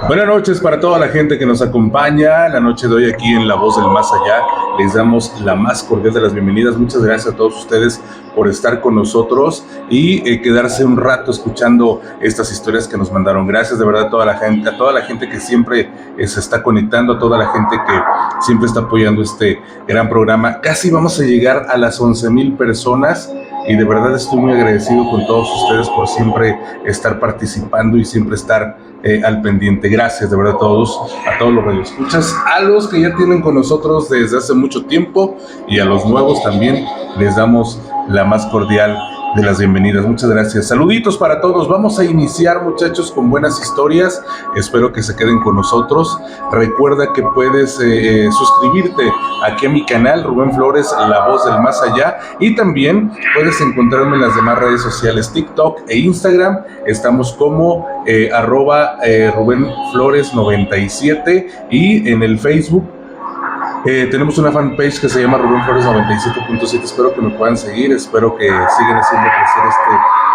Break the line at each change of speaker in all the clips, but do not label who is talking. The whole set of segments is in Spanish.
Buenas noches para toda la gente que nos acompaña la noche de hoy aquí en La Voz del Más Allá. Les damos la más cordial de las bienvenidas. Muchas gracias a todos ustedes por estar con nosotros y quedarse un rato escuchando estas historias que nos mandaron. Gracias de verdad a toda la gente que siempre se está conectando, a toda la gente que siempre está apoyando este gran programa. Casi vamos a llegar a las 11,000 personas. Y de verdad estoy muy agradecido con todos ustedes por siempre estar participando y siempre estar al pendiente. Gracias de verdad a todos los radioescuchas, a los que ya tienen con nosotros desde hace mucho tiempo y a los nuevos también les damos la más cordial de las bienvenidas. Muchas gracias. Saluditos para todos. Vamos a iniciar, muchachos, con buenas historias. Espero que se queden con nosotros. Recuerda que puedes suscribirte aquí a mi canal, Rubén Flores, La Voz del Más Allá. Y también puedes encontrarme en las demás redes sociales, TikTok e Instagram. Estamos como @Rubén Flores 97 y en el Facebook tenemos una fanpage que se llama Rubén Flores 97.7. Espero que me puedan seguir, espero que sigan haciendo crecer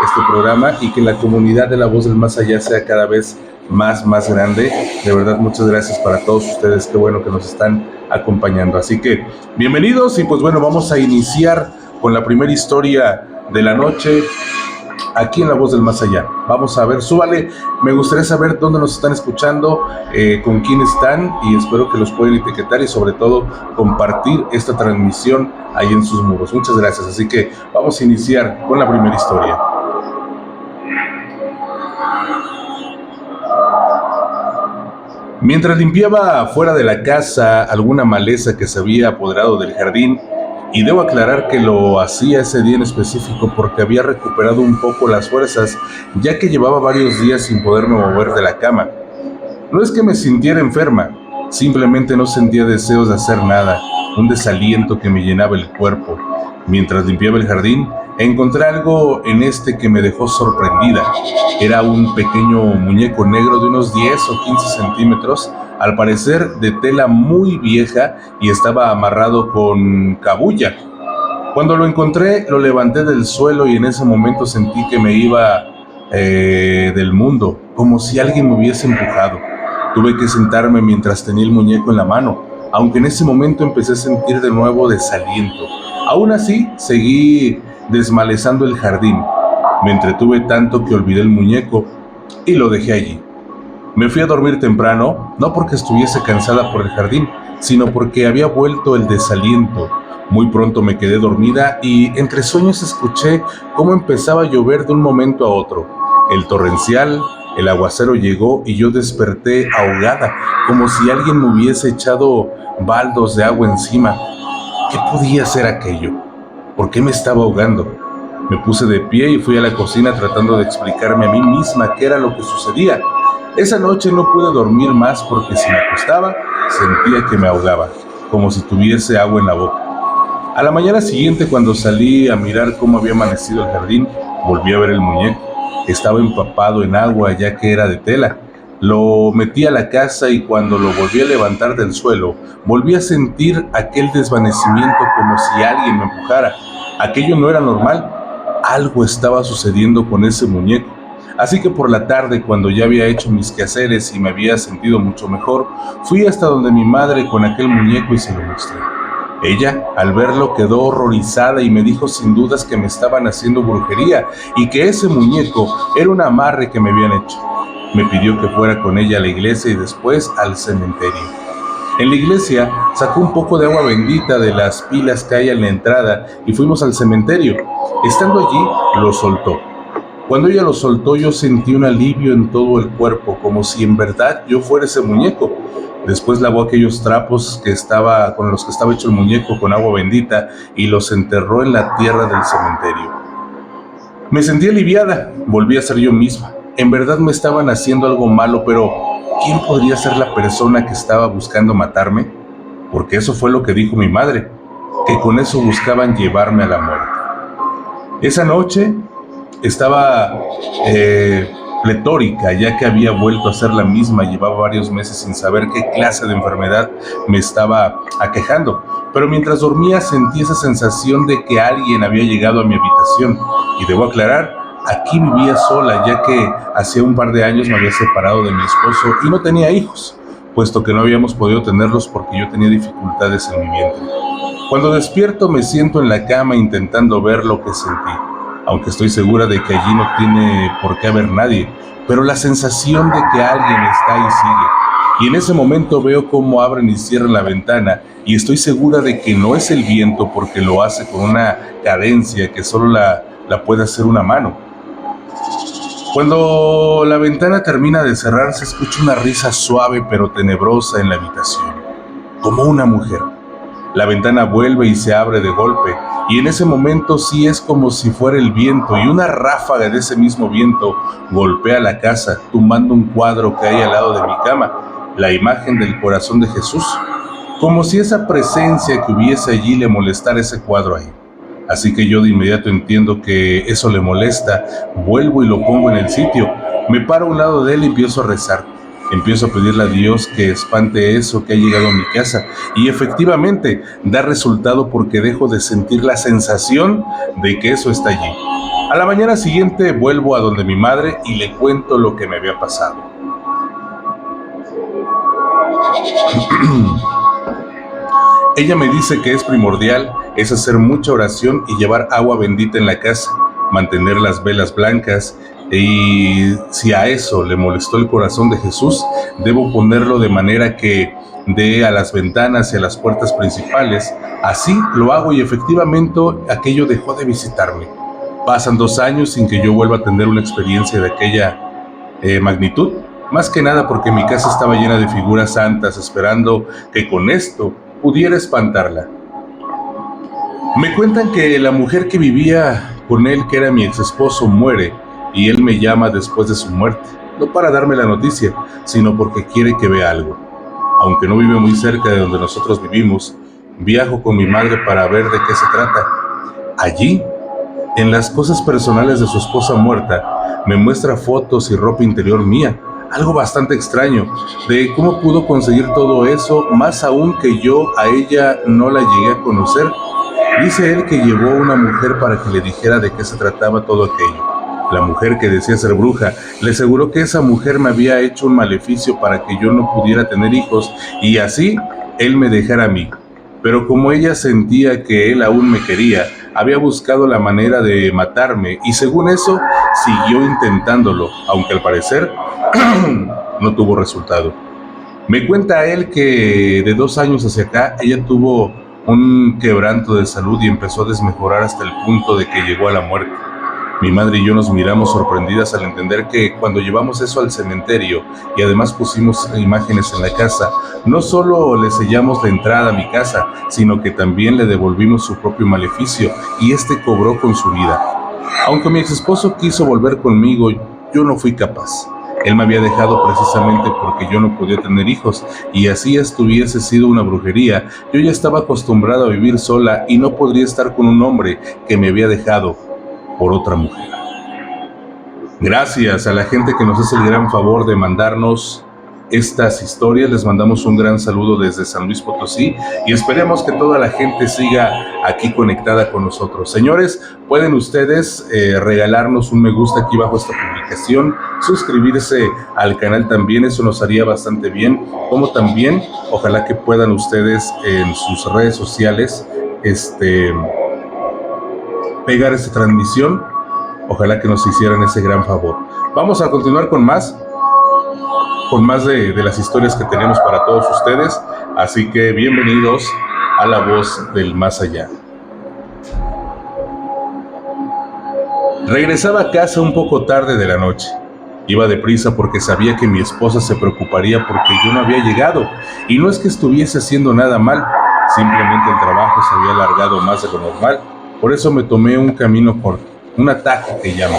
este programa y que la comunidad de La Voz del Más Allá sea cada vez más grande. De verdad, muchas gracias para todos ustedes, qué bueno que nos están acompañando. Así que, bienvenidos y pues bueno, vamos a iniciar con la primera historia de la noche aquí en La Voz del Más Allá. Vamos a ver, súbale, me gustaría saber dónde nos están escuchando, con quién están y espero que los puedan etiquetar y sobre todo compartir esta transmisión ahí en sus muros. Muchas gracias, así que vamos a iniciar con la primera historia. Mientras limpiaba fuera de la casa alguna maleza que se había apoderado del jardín, y debo aclarar que lo hacía ese día en específico porque había recuperado un poco las fuerzas, ya que llevaba varios días sin poderme mover de la cama. No es que me sintiera enferma, simplemente no sentía deseos de hacer nada, un desaliento que me llenaba el cuerpo. Mientras limpiaba el jardín, encontré algo en este que me dejó sorprendida. Era un pequeño muñeco negro de unos 10 o 15 centímetros, al parecer de tela muy vieja y estaba amarrado con cabuya. Cuando lo encontré, lo levanté del suelo y en ese momento sentí que me iba del mundo, como si alguien me hubiese empujado. Tuve que sentarme mientras tenía el muñeco en la mano, aunque en ese momento empecé a sentir de nuevo desaliento. Aún así, seguí desmalezando el jardín. Me entretuve tanto que olvidé el muñeco y lo dejé allí. Me fui a dormir temprano, no porque estuviese cansada por el jardín, sino porque había vuelto el desaliento. Muy pronto me quedé dormida y entre sueños escuché cómo empezaba a llover de un momento a otro. El torrencial, el aguacero llegó y yo desperté ahogada, como si alguien me hubiese echado baldos de agua encima. ¿Qué podía ser aquello? ¿Por qué me estaba ahogando? Me puse de pie y fui a la cocina tratando de explicarme a mí misma qué era lo que sucedía. Esa noche no pude dormir más porque si me acostaba sentía que me ahogaba, como si tuviese agua en la boca. A la mañana siguiente, cuando salí a mirar cómo había amanecido el jardín, volví a ver el muñeco. Estaba empapado en agua ya que era de tela. Lo metí a la casa y cuando lo volví a levantar del suelo, volví a sentir aquel desvanecimiento como si alguien me empujara. Aquello no era normal. Algo estaba sucediendo con ese muñeco. Así que por la tarde, cuando ya había hecho mis quehaceres y me había sentido mucho mejor, fui hasta donde mi madre con aquel muñeco y se lo mostré. Ella, al verlo, quedó horrorizada y me dijo sin dudas que me estaban haciendo brujería y que ese muñeco era un amarre que me habían hecho. Me pidió que fuera con ella a la iglesia y después al cementerio. En la iglesia sacó un poco de agua bendita de las pilas que hay en la entrada y fuimos al cementerio. Estando allí, lo soltó. Cuando ella lo soltó, yo sentí un alivio en todo el cuerpo, como si en verdad yo fuera ese muñeco. Después lavó aquellos trapos con los que estaba hecho el muñeco con agua bendita y los enterró en la tierra del cementerio. Me sentí aliviada, volví a ser yo misma. En verdad me estaban haciendo algo malo, pero ¿quién podría ser la persona que estaba buscando matarme? Porque eso fue lo que dijo mi madre, que con eso buscaban llevarme a la muerte. Esa noche estaba pletórica, ya que había vuelto a ser la misma. Llevaba varios meses sin saber qué clase de enfermedad me estaba aquejando, pero mientras dormía sentí esa sensación de que alguien había llegado a mi habitación, y debo aclarar, aquí vivía sola, ya que hacía un par de años me había separado de mi esposo y no tenía hijos, puesto que no habíamos podido tenerlos porque yo tenía dificultades en mi vientre. Cuando despierto me siento en la cama intentando ver lo que sentí, aunque estoy segura de que allí no tiene por qué haber nadie, pero la sensación de que alguien está ahí sigue. Y en ese momento veo cómo abren y cierran la ventana y estoy segura de que no es el viento porque lo hace con una cadencia que solo la puede hacer una mano. Cuando la ventana termina de cerrarse, escucho una risa suave pero tenebrosa en la habitación, como una mujer. La ventana vuelve y se abre de golpe, y en ese momento sí es como si fuera el viento, y una ráfaga de ese mismo viento golpea la casa, tumbando un cuadro que hay al lado de mi cama, la imagen del corazón de Jesús, como si esa presencia que hubiese allí le molestara ese cuadro ahí. Así que yo de inmediato entiendo que eso le molesta, vuelvo y lo pongo en el sitio, me paro a un lado de él y empiezo a rezar. Empiezo a pedirle a Dios que espante eso que ha llegado a mi casa y efectivamente da resultado porque dejo de sentir la sensación de que eso está allí. A la mañana siguiente vuelvo a donde mi madre y le cuento lo que me había pasado. Ella me dice que es primordial es hacer mucha oración y llevar agua bendita en la casa, mantener las velas blancas y si a eso le molestó el corazón de Jesús, debo ponerlo de manera que dé a las ventanas y a las puertas principales. Así lo hago y efectivamente aquello dejó de visitarme. Pasan 2 años sin que yo vuelva a tener una experiencia de aquella magnitud, más que nada porque mi casa estaba llena de figuras santas esperando que con esto pudiera espantarla. Me cuentan que la mujer que vivía con él, que era mi ex esposo, muere y él me llama después de su muerte, no para darme la noticia, sino porque quiere que vea algo. Aunque no vive muy cerca de donde nosotros vivimos, viajo con mi madre para ver de qué se trata. Allí, en las cosas personales de su esposa muerta, me muestra fotos y ropa interior mía, algo bastante extraño, de cómo pudo conseguir todo eso, más aún que yo a ella no la llegué a conocer. Dice él que llevó a una mujer para que le dijera de qué se trataba todo aquello. La mujer que decía ser bruja le aseguró que esa mujer me había hecho un maleficio para que yo no pudiera tener hijos y así él me dejara a mí. Pero como ella sentía que él aún me quería, había buscado la manera de matarme y según eso siguió intentándolo, aunque al parecer no tuvo resultado. Me cuenta él que de 2 años hacia acá ella tuvo un quebranto de salud y empezó a desmejorar hasta el punto de que llegó a la muerte. Mi madre y yo nos miramos sorprendidas al entender que cuando llevamos eso al cementerio y además pusimos imágenes en la casa, no solo le sellamos la entrada a mi casa, sino que también le devolvimos su propio maleficio y este cobró con su vida. Aunque mi ex esposo quiso volver conmigo, yo no fui capaz. Él me había dejado precisamente porque yo no podía tener hijos y así esto hubiese sido una brujería. Yo ya estaba acostumbrado a vivir sola y no podría estar con un hombre que me había dejado por otra mujer. Gracias a la gente que nos hace el gran favor de mandarnos estas historias, les mandamos un gran saludo desde San Luis Potosí y esperemos que toda la gente siga aquí conectada con nosotros. Señores, pueden ustedes regalarnos un me gusta aquí bajo esta publicación, suscribirse al canal también, eso nos haría bastante bien, como también ojalá que puedan ustedes en sus redes sociales pegar esta transmisión, ojalá que nos hicieran ese gran favor. Vamos a continuar con más de las historias que tenemos para todos ustedes, así que bienvenidos a La Voz del Más Allá. Regresaba a casa un poco tarde de la noche. Iba deprisa porque sabía que mi esposa se preocuparía porque yo no había llegado, y no es que estuviese haciendo nada mal, simplemente el trabajo se había alargado más de lo normal. Por eso me tomé un camino corto, un atajo que llamo.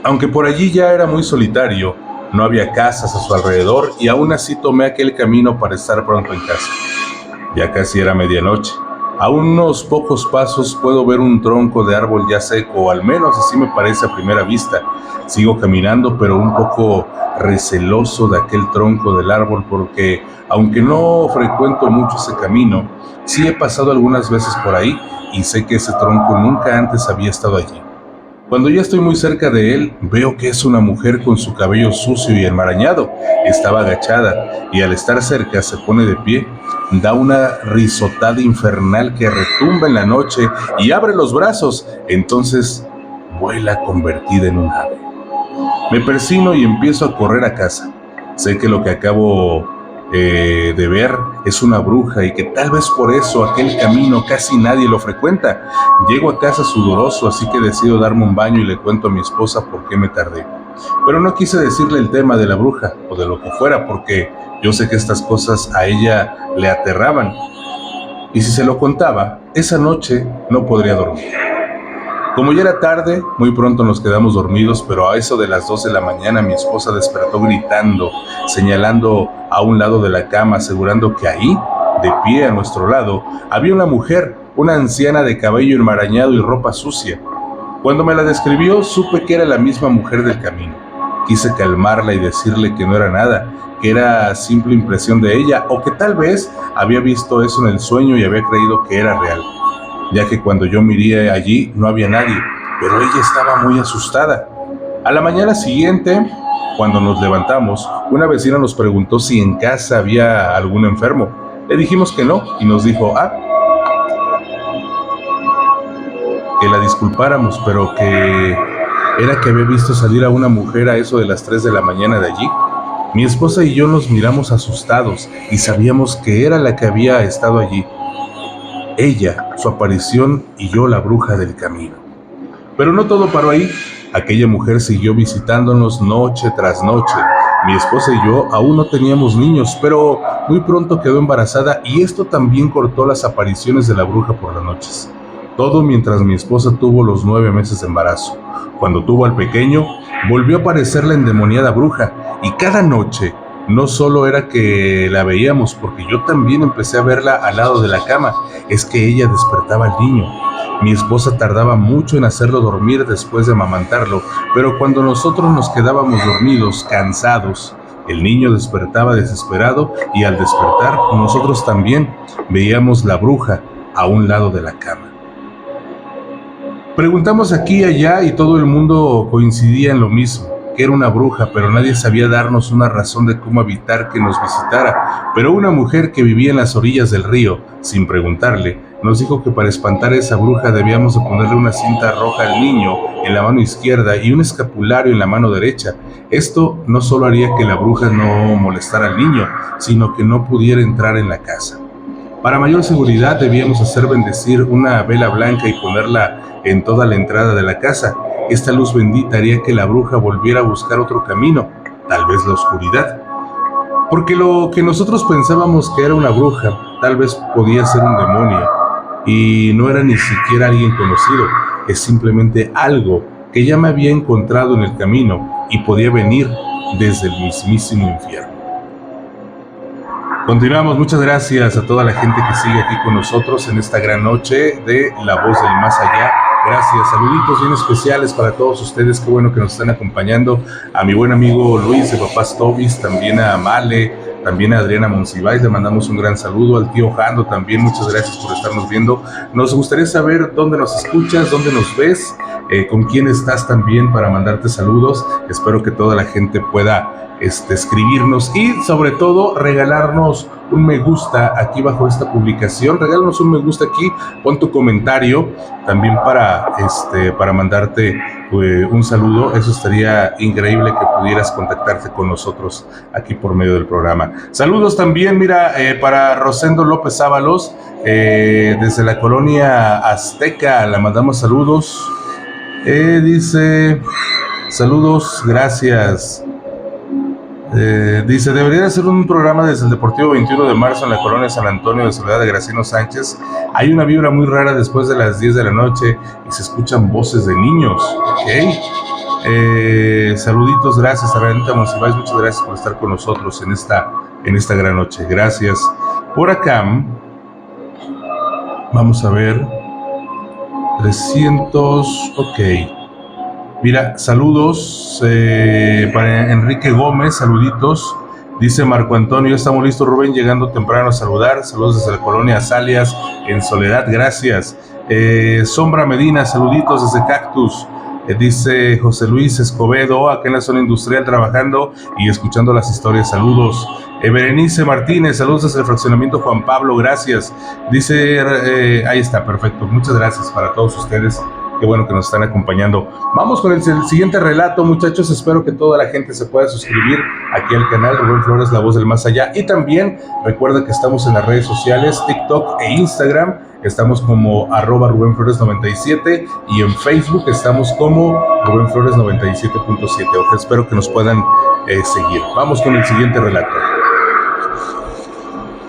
Aunque por allí ya era muy solitario, no había casas a su alrededor y aún así tomé aquel camino para estar pronto en casa. Ya casi era medianoche. A unos pocos pasos puedo ver un tronco de árbol ya seco, o al menos así me parece a primera vista. Sigo caminando, pero un poco receloso de aquel tronco del árbol porque, aunque no frecuento mucho ese camino, sí he pasado algunas veces por ahí y sé que ese tronco nunca antes había estado allí. Cuando ya estoy muy cerca de él, veo que es una mujer con su cabello sucio y enmarañado. Estaba agachada y al estar cerca se pone de pie, da una risotada infernal que retumba en la noche y abre los brazos. Entonces vuela convertida en un ave. Me persino y empiezo a correr a casa. Sé que lo que acabo de ver es una bruja y que tal vez por eso aquel camino casi nadie lo frecuenta. Llego a casa sudoroso, así que decido darme un baño y le cuento a mi esposa por qué me tardé. Pero no quise decirle el tema de la bruja o de lo que fuera, porque yo sé que estas cosas a ella le aterraban. Y si se lo contaba, esa noche no podría dormir. Como ya era tarde, muy pronto nos quedamos dormidos, pero a eso de las 2 de la mañana mi esposa despertó gritando, señalando a un lado de la cama, asegurando que ahí, de pie a nuestro lado, había una mujer, una anciana de cabello enmarañado y ropa sucia. Cuando me la describió, supe que era la misma mujer del camino. Quise calmarla y decirle que no era nada, que era simple impresión de ella, o que tal vez había visto eso en el sueño y había creído que era real, ya que cuando yo miré allí no había nadie, pero ella estaba muy asustada. A la mañana siguiente, cuando nos levantamos, una vecina nos preguntó si en casa había algún enfermo. Le dijimos que no y nos dijo, que la disculpáramos, pero que era que había visto salir a una mujer a eso de las 3 de la mañana de allí. Mi esposa y yo nos miramos asustados y sabíamos que era la que había estado allí. Ella, su aparición y yo la bruja del camino. Pero no todo paró ahí. Aquella mujer siguió visitándonos noche tras noche. Mi esposa y yo aún no teníamos niños, pero muy pronto quedó embarazada y esto también cortó las apariciones de la bruja por las noches. Todo mientras mi esposa tuvo los 9 meses de embarazo. Cuando tuvo al pequeño, volvió a aparecer la endemoniada bruja y cada noche no solo era que la veíamos, porque yo también empecé a verla al lado de la cama, es que ella despertaba al niño. Mi esposa tardaba mucho en hacerlo dormir después de amamantarlo, pero cuando nosotros nos quedábamos dormidos, cansados, el niño despertaba desesperado y al despertar nosotros también veíamos la bruja a un lado de la cama. Preguntamos aquí y allá y todo el mundo coincidía en lo mismo, que era una bruja, pero nadie sabía darnos una razón de cómo evitar que nos visitara. Pero una mujer que vivía en las orillas del río, sin preguntarle, nos dijo que para espantar a esa bruja debíamos de ponerle una cinta roja al niño en la mano izquierda y un escapulario en la mano derecha. Esto no solo haría que la bruja no molestara al niño, sino que no pudiera entrar en la casa. Para mayor seguridad debíamos hacer bendecir una vela blanca y ponerla en toda la entrada de la casa. Esta luz bendita haría que la bruja volviera a buscar otro camino, tal vez la oscuridad. Porque lo que nosotros pensábamos que era una bruja, tal vez podía ser un demonio. Y no era ni siquiera alguien conocido, es simplemente algo que ya me había encontrado en el camino y podía venir desde el mismísimo infierno. Continuamos, muchas gracias a toda la gente que sigue aquí con nosotros en esta gran noche de La Voz del Más Allá. Gracias, saluditos bien especiales para todos ustedes, qué bueno que nos están acompañando, a mi buen amigo Luis de Papás Tobis, también a Male, también a Adriana Monsiváis, le mandamos un gran saludo, al tío Jando también, muchas gracias por estarnos viendo. Nos gustaría saber dónde nos escuchas, dónde nos ves, con quién estás también para mandarte saludos. Espero que toda la gente pueda escribirnos y sobre todo regalarnos un me gusta aquí bajo esta publicación. Regálanos un me gusta aquí, pon tu comentario también para mandarte un saludo. Eso estaría increíble que pudieras contactarte con nosotros aquí por medio del programa. Saludos también, mira, para Rosendo López Ábalos, desde la colonia Azteca, la mandamos saludos. Dice, saludos, gracias. Dice, debería hacer un programa desde el Deportivo 21 de marzo en la colonia San Antonio de Soledad de Graciano Sánchez. Hay una vibra muy rara después de las 10 de la noche y se escuchan voces de niños. Ok. Saluditos, gracias a Renata Monsiváis, muchas gracias por estar con nosotros en esta gran noche. Gracias. Por acá, vamos a ver. 300, ok. Mira, saludos para Enrique Gómez, saluditos. Dice Marco Antonio, estamos listos, Rubén, llegando temprano a saludar. Saludos desde la colonia Azalias, en Soledad, gracias. Sombra Medina, saluditos desde Cactus. Dice José Luis Escobedo, acá en la zona industrial trabajando y escuchando las historias, saludos. Berenice Martínez, saludos desde el fraccionamiento Juan Pablo, gracias. Dice, ahí está, perfecto, muchas gracias para todos ustedes. Qué bueno que nos están acompañando. Vamos con el siguiente relato, muchachos. Espero que toda la gente se pueda suscribir aquí al canal Rubén Flores, La Voz del Más Allá. Y también recuerda que estamos en las redes sociales, TikTok e Instagram. Estamos como @Rubén Flores 97 y en Facebook estamos como Rubén Flores 97.7. Espero que nos puedan seguir. Vamos con el siguiente relato.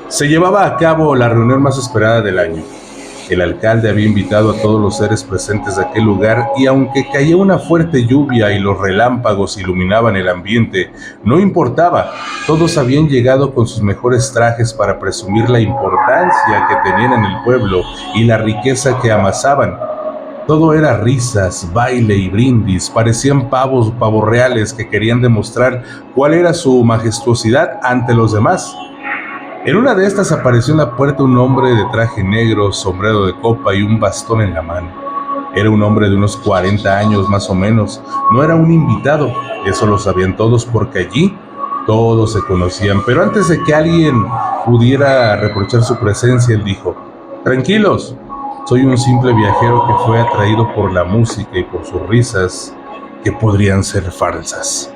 Se llevaba a cabo la reunión más esperada del año. El alcalde había invitado a todos los seres presentes de aquel lugar y aunque caía una fuerte lluvia y los relámpagos iluminaban el ambiente, no importaba, todos habían llegado con sus mejores trajes para presumir la importancia que tenían en el pueblo y la riqueza que amasaban. Todo era risas, baile y brindis, parecían pavos reales que querían demostrar cuál era su majestuosidad ante los demás. En una de estas apareció en la puerta un hombre de traje negro, sombrero de copa y un bastón en la mano. Era un hombre de unos 40 años más o menos. No era un invitado, eso lo sabían todos porque allí todos se conocían. Pero antes de que alguien pudiera reprochar su presencia, él dijo: «Tranquilos, soy un simple viajero que fue atraído por la música y por sus risas, que podrían ser falsas».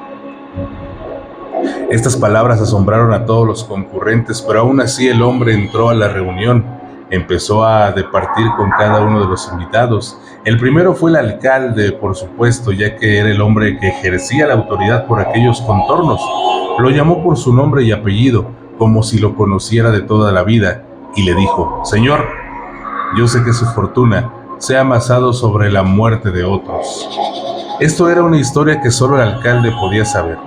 Estas palabras asombraron a todos los concurrentes, pero aún así el hombre entró a la reunión. Empezó a departir con cada uno de los invitados. El primero fue el alcalde, por supuesto, ya que era el hombre que ejercía la autoridad por aquellos contornos. Lo llamó por su nombre y apellido, como si lo conociera de toda la vida, y le dijo: «Señor, yo sé que su fortuna se ha amasado sobre la muerte de otros». Esto era una historia que solo el alcalde podía saber,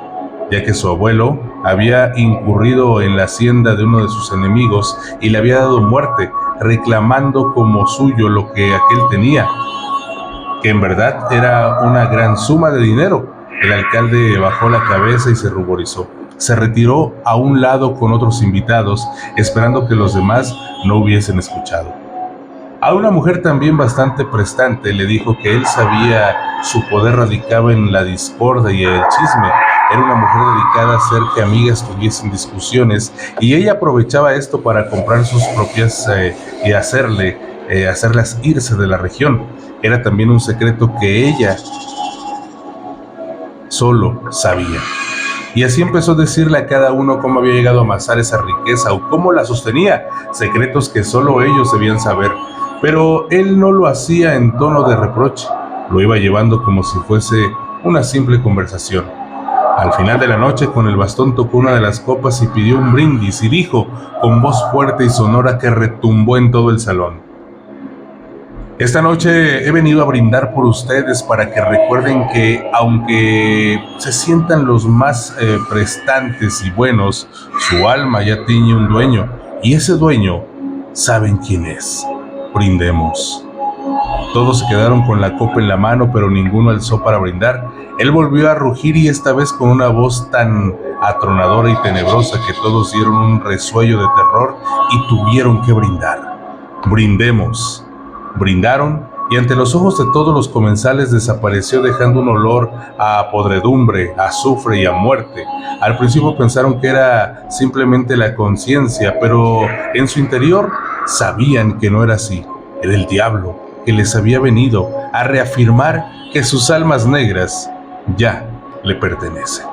ya que su abuelo había incurrido en la hacienda de uno de sus enemigos y le había dado muerte, reclamando como suyo lo que aquel tenía, que en verdad era una gran suma de dinero. El alcalde bajó la cabeza y se ruborizó. Se retiró a un lado con otros invitados, esperando que los demás no hubiesen escuchado. A una mujer también bastante prestante le dijo que él sabía su poder radicaba en la discordia y el chisme. Era una mujer dedicada a hacer que amigas tuviesen discusiones y ella aprovechaba esto para comprar sus propias y hacerlas irse de la región. Era también un secreto que ella solo sabía. Y así empezó a decirle a cada uno cómo había llegado a amasar esa riqueza o cómo la sostenía, secretos que solo ellos debían saber. Pero él no lo hacía en tono de reproche, lo iba llevando como si fuese una simple conversación. Al final de la noche, con el bastón tocó una de las copas y pidió un brindis y dijo, con voz fuerte y sonora que retumbó en todo el salón: «Esta noche he venido a brindar por ustedes para que recuerden que, aunque se sientan los más prestantes y buenos, su alma ya tiene un dueño, y ese dueño saben quién es. Brindemos». Todos se quedaron con la copa en la mano, pero ninguno alzó para brindar. Él volvió a rugir y esta vez con una voz tan atronadora y tenebrosa que todos dieron un resuello de terror y tuvieron que brindar. «Brindemos». Brindaron y ante los ojos de todos los comensales desapareció dejando un olor a podredumbre, a azufre y a muerte. Al principio pensaron que era simplemente la conciencia, pero en su interior sabían que no era así. Era el diablo que les había venido a reafirmar que sus almas negras ya le pertenecen.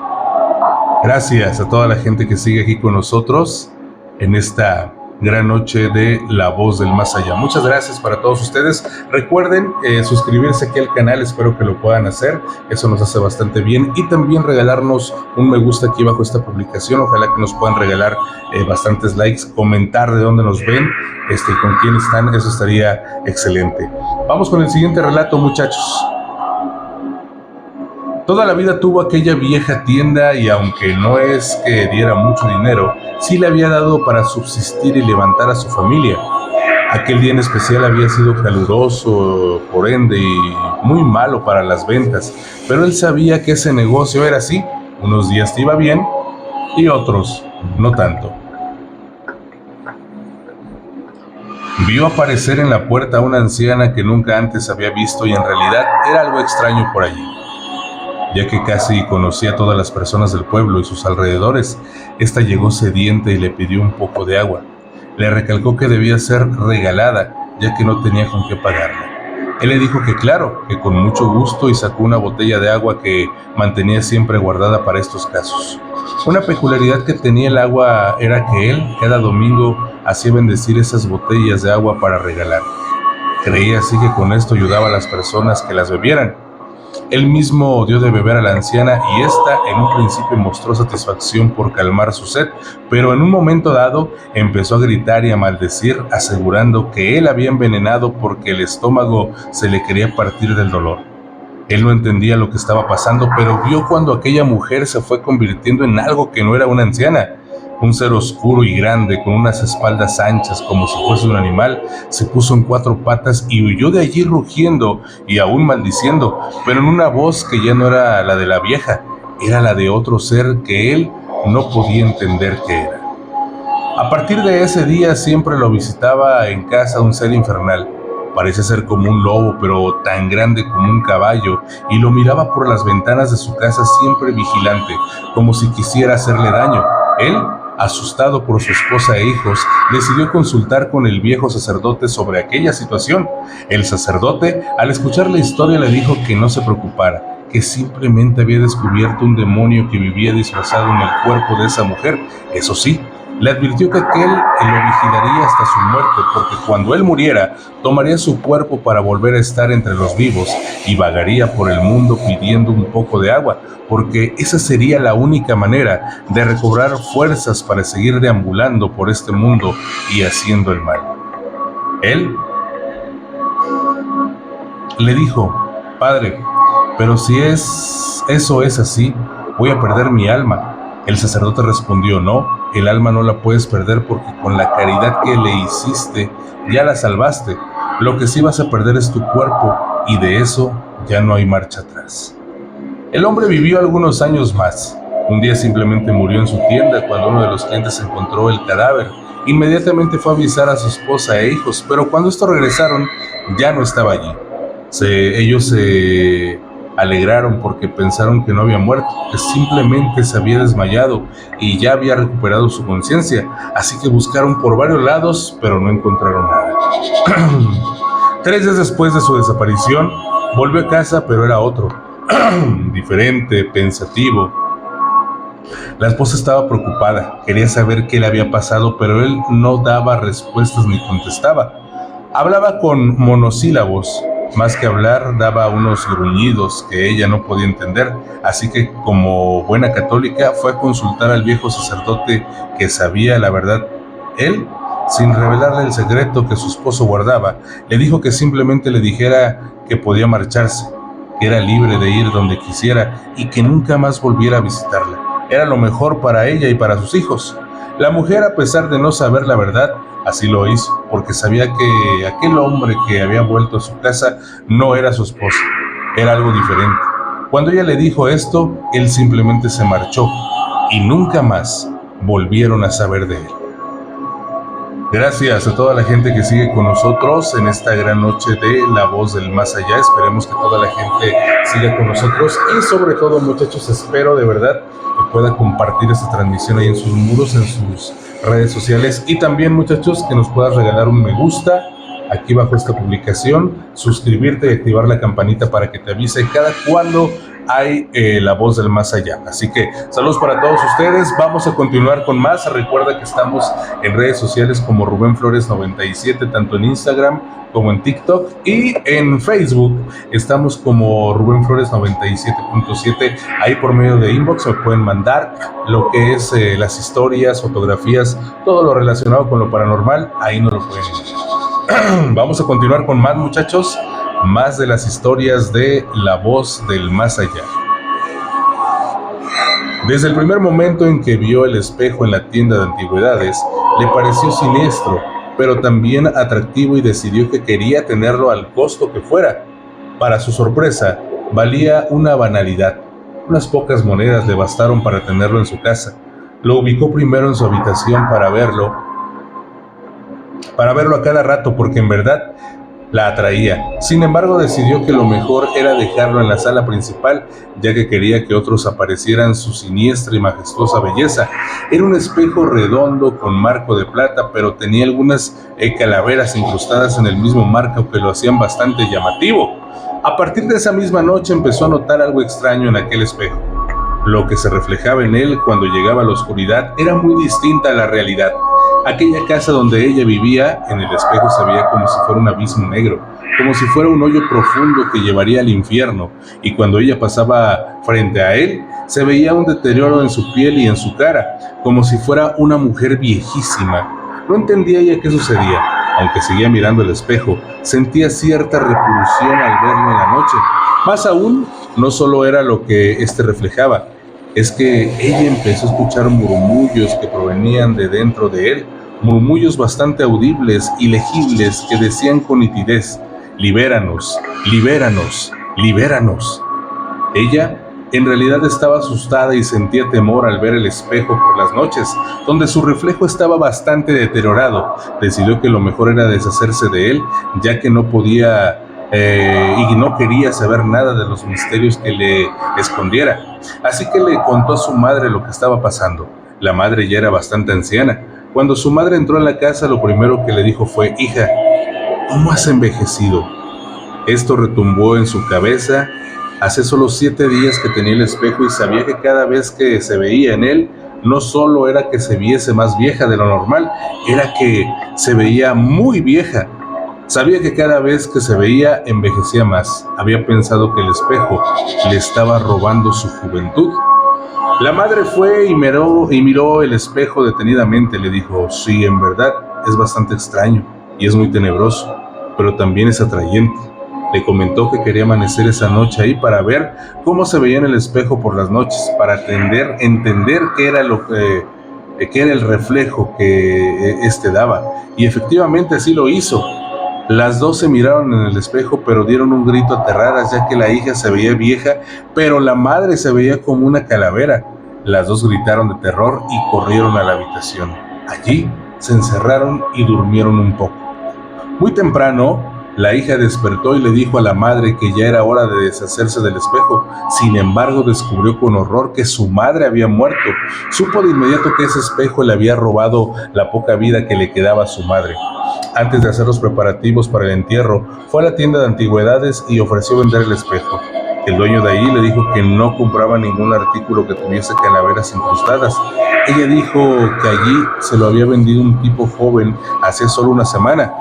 Gracias a toda la gente que sigue aquí con nosotros en esta gran noche de La Voz del Más Allá. Muchas gracias para todos ustedes. Recuerden suscribirse aquí al canal, espero que lo puedan hacer, eso nos hace bastante bien, y también regalarnos un me gusta aquí bajo esta publicación. Ojalá que nos puedan regalar bastantes likes, comentar de dónde nos ven, con quién están, eso estaría excelente. Vamos con el siguiente relato, muchachos. Toda la vida tuvo aquella vieja tienda y aunque no es que diera mucho dinero, sí le había dado para subsistir y levantar a su familia. Aquel día en especial había sido caluroso, por ende, y muy malo para las ventas, pero él sabía que ese negocio era así. Unos días te iba bien y otros no tanto. Vio aparecer en la puerta a una anciana que nunca antes había visto y en realidad era algo extraño por allí, ya que casi conocía a todas las personas del pueblo y sus alrededores. Esta llegó sedienta y le pidió un poco de agua. Le recalcó que debía ser regalada, ya que no tenía con qué pagarla. Él le dijo que claro, que con mucho gusto, y sacó una botella de agua que mantenía siempre guardada para estos casos. Una peculiaridad que tenía el agua era que él, cada domingo, hacía bendecir esas botellas de agua para regalar. Creía así que con esto ayudaba a las personas que las bebieran. Él mismo dio de beber a la anciana y ésta en un principio mostró satisfacción por calmar su sed, pero en un momento dado empezó a gritar y a maldecir, asegurando que él había envenenado porque el estómago se le quería partir del dolor. Él no entendía lo que estaba pasando, pero vio cuando aquella mujer se fue convirtiendo en algo que no era una anciana. Un ser oscuro y grande, con unas espaldas anchas como si fuese un animal, se puso en 4 patas y huyó de allí rugiendo y aún maldiciendo, pero en una voz que ya no era la de la vieja, era la de otro ser que él no podía entender qué era. A partir de ese día siempre lo visitaba en casa un ser infernal. Parecía ser como un lobo, pero tan grande como un caballo, y lo miraba por las ventanas de su casa siempre vigilante, como si quisiera hacerle daño. Él, asustado por su esposa e hijos, decidió consultar con el viejo sacerdote sobre aquella situación. El sacerdote, al escuchar la historia, le dijo que no se preocupara, que simplemente había descubierto un demonio que vivía disfrazado en el cuerpo de esa mujer. Eso sí, le advirtió que aquel lo vigilaría hasta su muerte, porque cuando él muriera, tomaría su cuerpo para volver a estar entre los vivos y vagaría por el mundo pidiendo un poco de agua, porque esa sería la única manera de recobrar fuerzas para seguir deambulando por este mundo y haciendo el mal. Él le dijo: Padre, pero si eso es así, voy a perder mi alma. El sacerdote respondió: No, el alma no la puedes perder porque con la caridad que le hiciste ya la salvaste. Lo que sí vas a perder es tu cuerpo, y de eso ya no hay marcha atrás. El hombre vivió algunos años más. Un día simplemente murió en su tienda cuando uno de los clientes encontró el cadáver. Inmediatamente fue a avisar a su esposa e hijos, pero cuando estos regresaron ya no estaba allí. Ellos se alegraron porque pensaron que no había muerto, que simplemente se había desmayado y ya había recuperado su conciencia. Así que buscaron por varios lados, pero no encontraron nada. 3 días después de su desaparición, volvió a casa, pero era otro, diferente, pensativo. La esposa estaba preocupada, quería saber qué le había pasado, pero él no daba respuestas ni contestaba. Hablaba con monosílabos. Más que hablar, daba unos gruñidos que ella no podía entender, así que como buena católica fue a consultar al viejo sacerdote que sabía la verdad. Él, sin revelarle el secreto que su esposo guardaba, le dijo que simplemente le dijera que podía marcharse, que era libre de ir donde quisiera y que nunca más volviera a visitarla. Era lo mejor para ella y para sus hijos. La mujer, a pesar de no saber la verdad, así lo hizo, porque sabía que aquel hombre que había vuelto a su casa no era su esposo, era algo diferente. Cuando ella le dijo esto, él simplemente se marchó y nunca más volvieron a saber de él. Gracias a toda la gente que sigue con nosotros en esta gran noche de La Voz del Más Allá. Esperemos que toda la gente siga con nosotros y sobre todo, muchachos, espero de verdad que pueda compartir esta transmisión ahí en sus muros, en sus redes sociales, y también, muchachos, que nos puedas regalar un me gusta aquí bajo esta publicación, suscribirte y activar la campanita para que te avise cada cuando hay La Voz del Más Allá. Así que saludos para todos ustedes. Vamos a continuar con más. Recuerda que estamos en redes sociales como Rubén Flores 97, tanto en Instagram como en TikTok, y en Facebook estamos como Rubén Flores 97.7. Ahí por medio de inbox me pueden mandar lo que es las historias, fotografías, todo lo relacionado con lo paranormal. Ahí nos lo pueden enviar. Vamos a continuar con más, muchachos, más de las historias de La Voz del Más Allá. Desde el primer momento en que vio el espejo en la tienda de antigüedades, le pareció siniestro, pero también atractivo, y decidió que quería tenerlo al costo que fuera. Para su sorpresa, valía una banalidad. Unas pocas monedas le bastaron para tenerlo en su casa. Lo ubicó primero en su habitación para verlo, para verlo a cada rato porque en verdad la atraía. Sin embargo, decidió que lo mejor era dejarlo en la sala principal, ya que quería que otros aparecieran su siniestra y majestuosa belleza. Era un espejo redondo con marco de plata, pero tenía algunas calaveras incrustadas en el mismo marco que lo hacían bastante llamativo. A partir de esa misma noche empezó a notar algo extraño en aquel espejo. Lo que se reflejaba en él cuando llegaba a la oscuridad era muy distinta a la realidad. Aquella casa donde ella vivía, en el espejo se veía como si fuera un abismo negro, como si fuera un hoyo profundo que llevaría al infierno, y cuando ella pasaba frente a él, se veía un deterioro en su piel y en su cara, como si fuera una mujer viejísima. No entendía ella qué sucedía. Aunque seguía mirando el espejo, sentía cierta repulsión al verlo en la noche. Más aún, no solo era lo que éste reflejaba, es que ella empezó a escuchar murmullos que provenían de dentro de él, murmullos bastante audibles y legibles que decían con nitidez: libéranos, libéranos, libéranos. Ella en realidad estaba asustada y sentía temor al ver el espejo por las noches, donde su reflejo estaba bastante deteriorado. Decidió que lo mejor era deshacerse de él, ya que no podía y no quería saber nada de los misterios que le escondiera. Así que le contó a su madre lo que estaba pasando. La madre ya era bastante anciana. Cuando su madre entró en la casa, lo primero que le dijo fue: hija, ¿cómo has envejecido? Esto retumbó en su cabeza. Hace solo 7 días que tenía el espejo y sabía que cada vez que se veía en él, no solo era que se viese más vieja de lo normal, era que se veía muy vieja. Sabía que cada vez que se veía envejecía más. Había pensado que el espejo le estaba robando su juventud. La madre fue y miró el espejo detenidamente. Le dijo: sí, en verdad, es bastante extraño y es muy tenebroso, pero también es atrayente. Le comentó que quería amanecer esa noche ahí para ver cómo se veía en el espejo por las noches, para entender qué era qué era el reflejo que éste daba. Y efectivamente así lo hizo. Las dos se miraron en el espejo, pero dieron un grito aterradas, ya que la hija se veía vieja, pero la madre se veía como una calavera. Las dos gritaron de terror y corrieron a la habitación. Allí se encerraron y durmieron un poco. Muy temprano, la hija despertó y le dijo a la madre que ya era hora de deshacerse del espejo. Sin embargo, descubrió con horror que su madre había muerto. Supo de inmediato que ese espejo le había robado la poca vida que le quedaba a su madre. Antes de hacer los preparativos para el entierro, fue a la tienda de antigüedades y ofreció vender el espejo. El dueño de ahí le dijo que no compraba ningún artículo que tuviese calaveras incrustadas. Ella dijo que allí se lo había vendido un tipo joven hace solo una semana.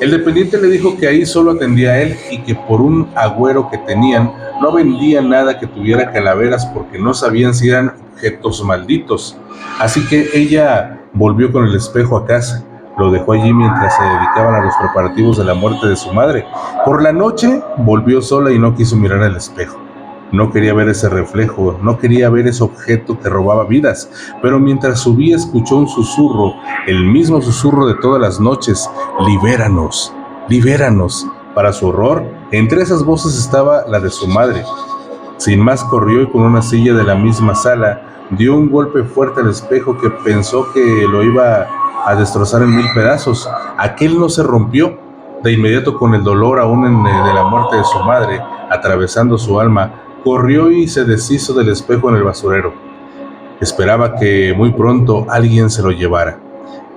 El dependiente le dijo que ahí solo atendía a él y que por un agüero que tenían no vendía nada que tuviera calaveras porque no sabían si eran objetos malditos. Así que ella volvió con el espejo a casa. Lo dejó allí mientras se dedicaban a los preparativos de la muerte de su madre. Por la noche volvió sola y no quiso mirar al espejo. No quería ver ese reflejo, no quería ver ese objeto que robaba vidas, pero mientras subía escuchó un susurro, el mismo susurro de todas las noches: libéranos, libéranos. Para su horror, entre esas voces estaba la de su madre. Sin más corrió y con una silla de la misma sala dio un golpe fuerte al espejo que pensó que lo iba a destrozar en 1000 pedazos. Aquel no se rompió. De inmediato, con el dolor aún de la muerte de su madre atravesando su alma, corrió y se deshizo del espejo en el basurero. Esperaba que muy pronto alguien se lo llevara.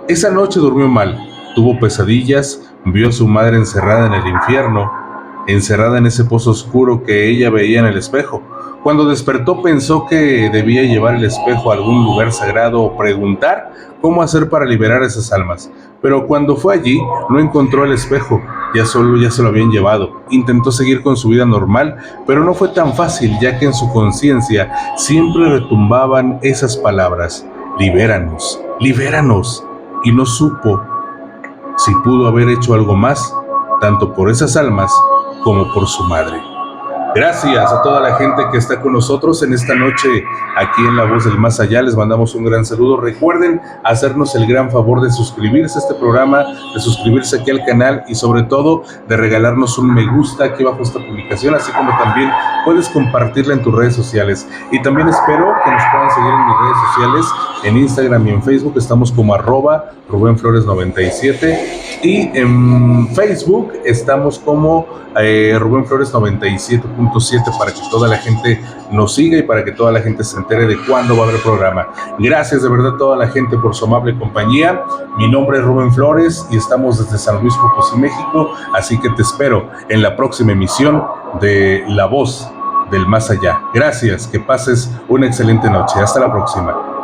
Esa noche durmió mal, tuvo pesadillas, vio a su madre encerrada en el infierno, encerrada en ese pozo oscuro que ella veía en el espejo. Cuando despertó pensó que debía llevar el espejo a algún lugar sagrado o preguntar cómo hacer para liberar esas almas. Pero cuando fue allí, no encontró el espejo, ya se lo habían llevado. Intentó seguir con su vida normal, pero no fue tan fácil, ya que en su conciencia siempre retumbaban esas palabras: libéranos, libéranos. Y no supo si pudo haber hecho algo más, tanto por esas almas como por su madre. Gracias a toda la gente que está con nosotros en esta noche aquí en La Voz del Más Allá. Les mandamos un gran saludo. Recuerden hacernos el gran favor de suscribirse a este programa, de suscribirse aquí al canal y sobre todo de regalarnos un me gusta aquí bajo esta publicación, así como también puedes compartirla en tus redes sociales. Y también espero que nos puedan seguir en mis redes sociales, en Instagram y en Facebook. Estamos como @RubénFlores97 y en Facebook estamos como Rubén Flores 97.7 para que toda la gente nos siga y para que toda la gente se entere de cuándo va a haber programa. Gracias de verdad a toda la gente por su amable compañía. Mi nombre es Rubén Flores y estamos desde San Luis Potosí, México, así que te espero en la próxima emisión de La Voz del Más Allá. Gracias, que pases una excelente noche. Hasta la próxima.